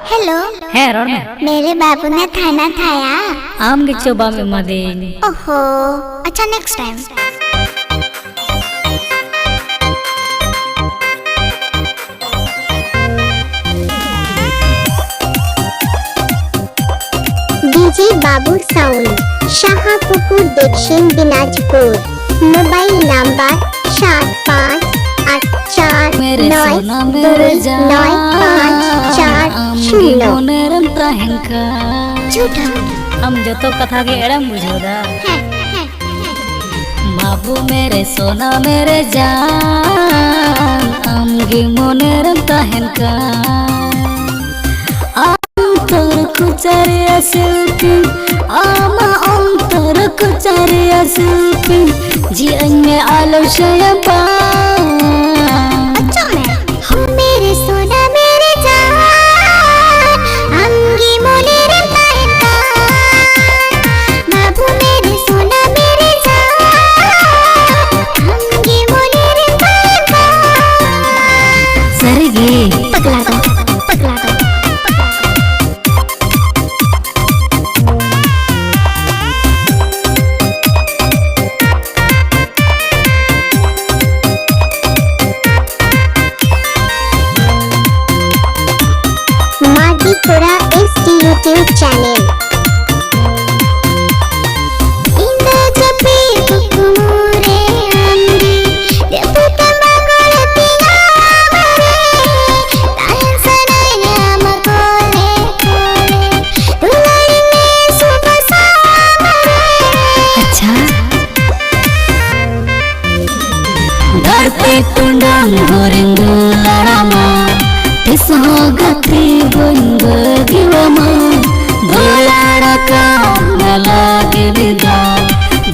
Hello है road में मेरे बाबू ने खाना खाया। आम के चोबा में मदेनी। ओहो अच्छा नेक्स्ट टाइम। डीजे बाबू साउंड शाहपुकुर दक्षिण दिनाजपुर। मोबाइल नंबर 7584 हम जो तो कथा के एड़म बुझोदा बाबू मेरे सोना मेरे जान आमगे मोनेरम तहनका अंतर कुचारिया सिल्पी आमा अंतर कुचारिया सिल्पी जी अन्य आलो शयपा मेरे सोना मेरे जान आमगे मोनेरम तहनका बाबू मेरे सोना मेरे जान आमगे मोनेरम तहनका। सरगे पगला दो थोड़ा SD YouTube channel tundang goreng lama pisau gati bunga giwama dolara ka lagi bida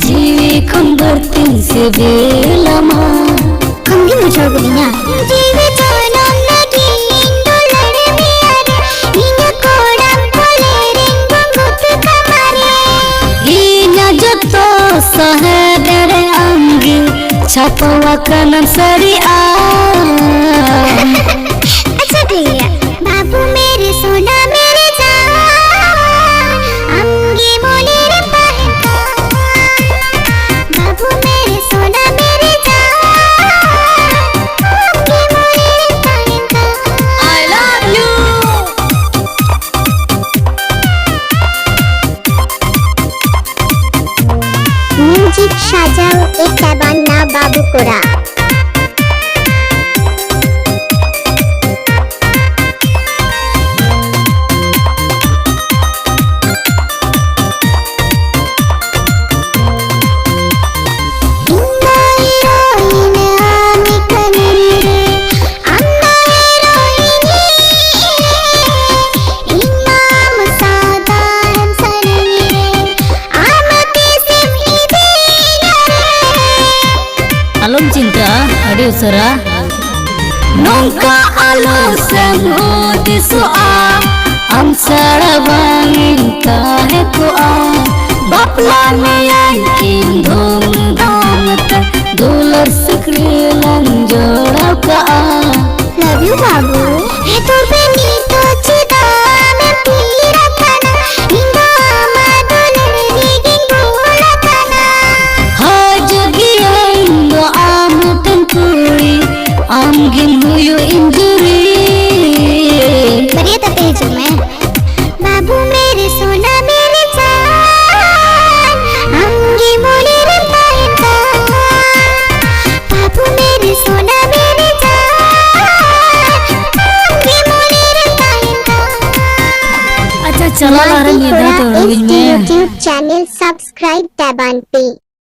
jiwi kumbertin sebelama kami muncul begini jiwi tanam lagi dolar biada inya kodam kolerin banggut kamari inya joto sahadare anggi छपवा कनम सरी अच्छा भैया बाबू मेरे सोना मेरे जान आमगे मोनेरम तहनका बाबू मेरे सोना मेरे जान आमगे मोनेरम तहनका। I love you म्यूजिक साजाओ एक ना बाबू कोरा alum cinta adi usara nongka alo semho disua am sarabangin kahe ko a bapla mein yakin dhum dhum ta dular sikri lanjora ka love you babu he to beni to chida mein pira kana inga madular digin gula kana ha jogiya indo am tankuri am gin huyu injury बढ़िया तो तेज हूँ मैं बाबू मेरे सोना मेरे जान आमगे मोनेरम तहनका बाबू मेरे सोना मेरे जान आमगे मोनेरम तहनका। अच्छा चलो ला रही है तो YouTube चैनल सब्सक्राइब टैबान पे।